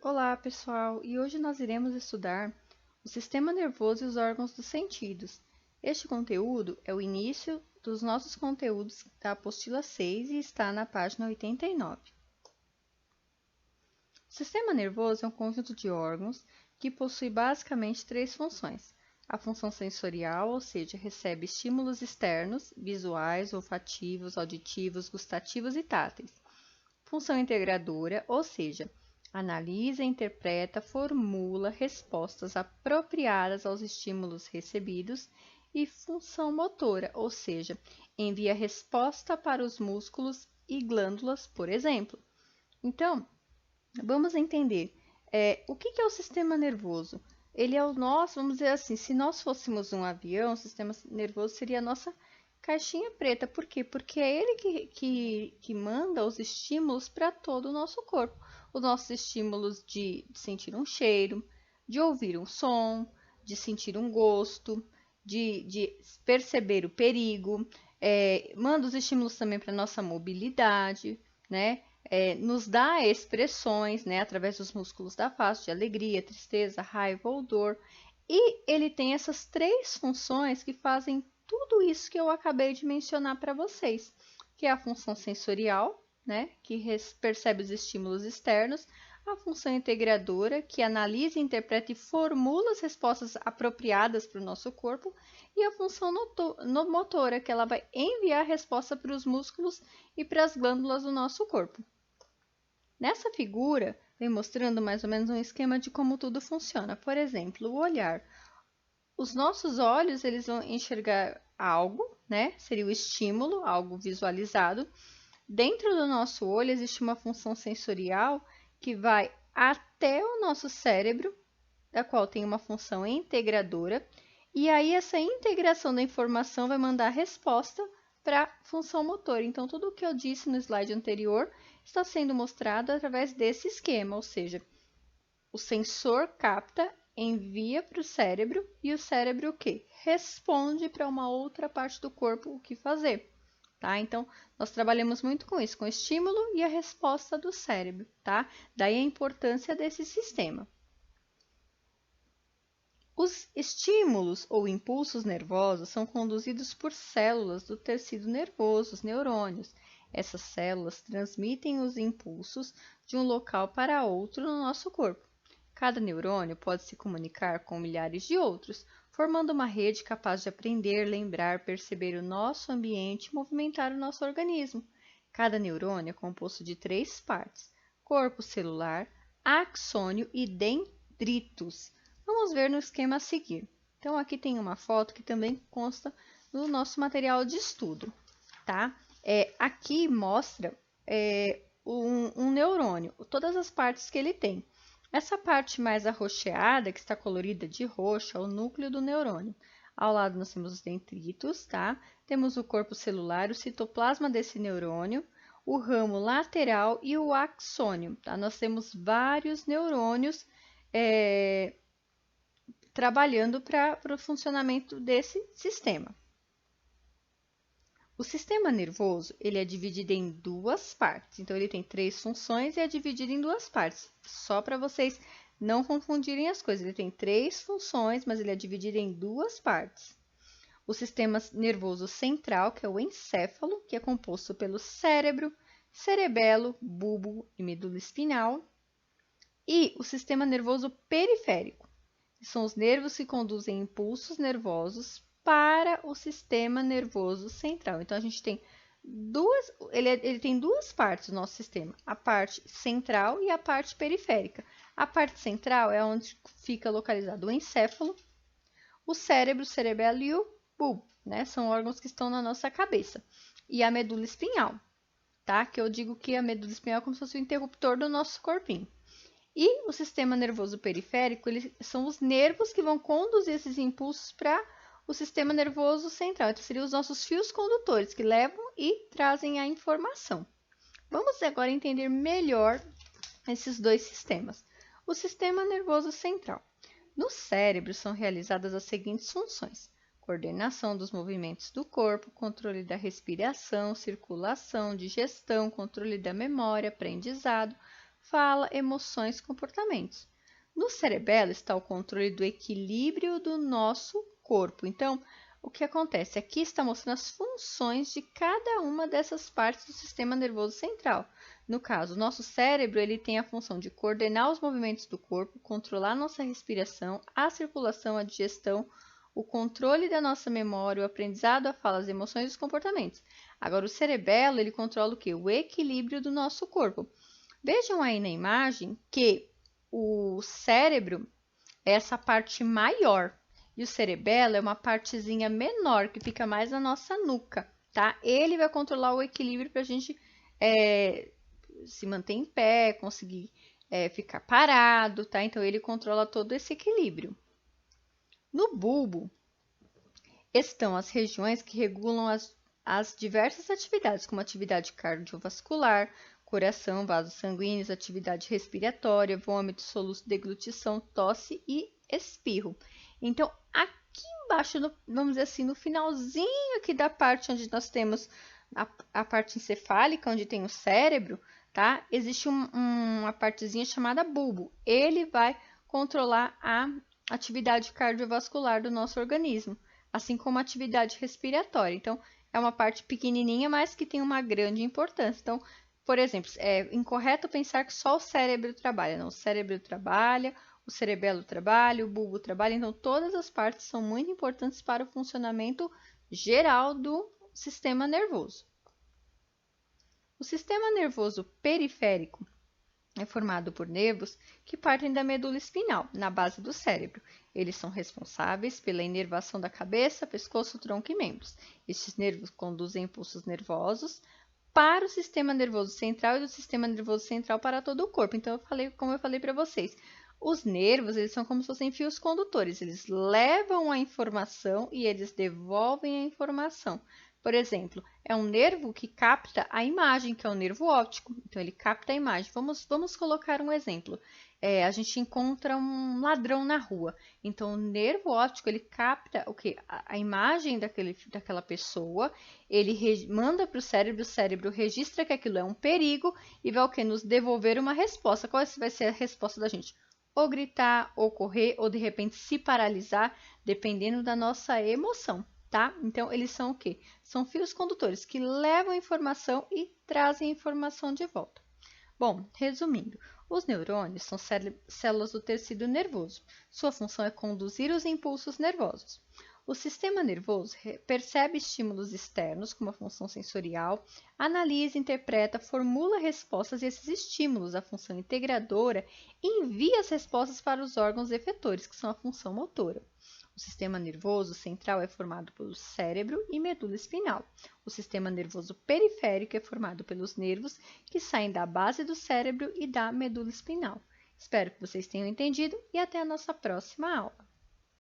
Olá, pessoal! E hoje nós iremos estudar o sistema nervoso e os órgãos dos sentidos. Este conteúdo é o início dos nossos conteúdos da apostila 6 e está na página 89. O sistema nervoso é um conjunto de órgãos que possui basicamente três funções. A função sensorial, ou seja, recebe estímulos externos, visuais, olfativos, auditivos, gustativos e táteis. Função integradora, ou seja, analisa, interpreta, formula respostas apropriadas aos estímulos recebidos. E função motora, ou seja, envia resposta para os músculos e glândulas, por exemplo. Então, vamos entender o que é o sistema nervoso. Ele é o nosso, vamos dizer assim, se nós fôssemos um avião, o sistema nervoso seria a nossa caixinha preta. Por quê? Porque é ele que manda os estímulos para todo o nosso corpo. Os nossos estímulos de sentir um cheiro, de ouvir um som, de sentir um gosto, de perceber o perigo. Manda os estímulos também para a nossa mobilidade, né? Nos dá expressões, né, através dos músculos da face, de alegria, tristeza, raiva ou dor. E ele tem essas três funções que fazem tudo isso que eu acabei de mencionar para vocês, que é a função sensorial, né, que percebe os estímulos externos, a função integradora, que analisa, interpreta e formula as respostas apropriadas para o nosso corpo, e a função motora, que ela vai enviar a resposta para os músculos e para as glândulas do nosso corpo. Nessa figura, vem mostrando mais ou menos um esquema de como tudo funciona. Por exemplo, o olhar. Os nossos olhos, eles vão enxergar algo, né? Seria o estímulo, algo visualizado. Dentro do nosso olho existe uma função sensorial que vai até o nosso cérebro, da qual tem uma função integradora, e aí essa integração da informação vai mandar a resposta para a função motora. Então, tudo o que eu disse no slide anterior está sendo mostrado através desse esquema, ou seja, o sensor capta, envia para o cérebro e o cérebro o quê? Responde para uma outra parte do corpo o que fazer. Tá? Então, nós trabalhamos muito com isso, com o estímulo e a resposta do cérebro, tá? Daí a importância desse sistema. Os estímulos ou impulsos nervosos são conduzidos por células do tecido nervoso, os neurônios. Essas células transmitem os impulsos de um local para outro no nosso corpo. Cada neurônio pode se comunicar com milhares de outros, formando uma rede capaz de aprender, lembrar, perceber o nosso ambiente e movimentar o nosso organismo. Cada neurônio é composto de três partes: corpo celular, axônio e dendritos. Vamos ver no esquema a seguir. Então, aqui tem uma foto que também consta no nosso material de estudo, tá? Aqui mostra um neurônio, todas as partes que ele tem. Essa parte mais arroxeada, que está colorida de roxo, é o núcleo do neurônio. Ao lado nós temos os dendritos, tá? Temos o corpo celular, o citoplasma desse neurônio, o ramo lateral e o axônio, tá? Nós temos vários neurônios trabalhando para o funcionamento desse sistema. O sistema nervoso, ele é dividido em duas partes. Então, ele tem três funções e é dividido em duas partes. Só para vocês não confundirem as coisas. Ele tem três funções, mas ele é dividido em duas partes. O sistema nervoso central, que é o encéfalo, que é composto pelo cérebro, cerebelo, bulbo e medula espinhal. E o sistema nervoso periférico, que são os nervos que conduzem impulsos nervosos para o sistema nervoso central. Então, a gente tem ele tem duas partes do nosso sistema, a parte central e a parte periférica. A parte central é onde fica localizado o encéfalo, o cérebro, o cerebelo e o bulbo, né? São órgãos que estão na nossa cabeça. E a medula espinhal, tá? Que eu digo que a medula espinhal é como se fosse o interruptor do nosso corpinho. E o sistema nervoso periférico, são os nervos que vão conduzir esses impulsos para o sistema nervoso central. Então, seriam os nossos fios condutores que levam e trazem a informação. Vamos agora entender melhor esses dois sistemas. O sistema nervoso central. No cérebro são realizadas as seguintes funções: coordenação dos movimentos do corpo, controle da respiração, circulação, digestão, controle da memória, aprendizado, fala, emoções, comportamentos. No cerebelo está o controle do equilíbrio do nosso corpo. Então, o que acontece? Aqui está mostrando as funções de cada uma dessas partes do sistema nervoso central. No caso, o nosso cérebro ele tem a função de coordenar os movimentos do corpo, controlar nossa respiração, a circulação, a digestão, o controle da nossa memória, o aprendizado, a fala, as emoções e os comportamentos. Agora, o cerebelo ele controla o quê? O equilíbrio do nosso corpo. Vejam aí na imagem que o cérebro é essa parte maior e o cerebelo é uma partezinha menor que fica mais na nossa nuca, tá? Ele vai controlar o equilíbrio para a gente se manter em pé, conseguir ficar parado, tá? Então ele controla todo esse equilíbrio. No bulbo estão as regiões que regulam as diversas atividades, como atividade cardiovascular, coração, vasos sanguíneos, atividade respiratória, vômito, soluço, deglutição, tosse e espirro. Então, aqui embaixo, vamos dizer assim, no finalzinho aqui da parte onde nós temos a parte encefálica, onde tem o cérebro, tá? Existe uma partezinha chamada bulbo. Ele vai controlar a atividade cardiovascular do nosso organismo, assim como a atividade respiratória. Então, é uma parte pequenininha, mas que tem uma grande importância. Então, por exemplo, é incorreto pensar que só o cérebro trabalha. Não, o cérebro trabalha, o cerebelo trabalha, o bulbo trabalha. Então, todas as partes são muito importantes para o funcionamento geral do sistema nervoso. O sistema nervoso periférico é formado por nervos que partem da medula espinhal, na base do cérebro. Eles são responsáveis pela inervação da cabeça, pescoço, tronco e membros. Estes nervos conduzem impulsos nervosos para o sistema nervoso central e do sistema nervoso central para todo o corpo. Então, como eu falei para vocês, os nervos eles são como se fossem fios condutores. Eles levam a informação e eles devolvem a informação. Por exemplo, é um nervo que capta a imagem, que é o nervo óptico. Então, ele capta a imagem. Vamos colocar um exemplo. A gente encontra um ladrão na rua. Então, o nervo óptico, ele capta o quê? A imagem daquela pessoa, ele manda para o cérebro registra que aquilo é um perigo e vai o quê? Nos devolver uma resposta. Qual vai ser a resposta da gente? Ou gritar, ou correr, ou de repente se paralisar, dependendo da nossa emoção. Tá? Então, eles são o quê? São fios condutores que levam a informação e trazem a informação de volta. Bom, resumindo, os neurônios são células do tecido nervoso. Sua função é conduzir os impulsos nervosos. O sistema nervoso percebe estímulos externos como a função sensorial, analisa, interpreta, formula respostas a esses estímulos, a função integradora, e envia as respostas para os órgãos efetores, que são a função motora. O sistema nervoso central é formado pelo cérebro e medula espinhal. O sistema nervoso periférico é formado pelos nervos que saem da base do cérebro e da medula espinal. Espero que vocês tenham entendido e até a nossa próxima aula.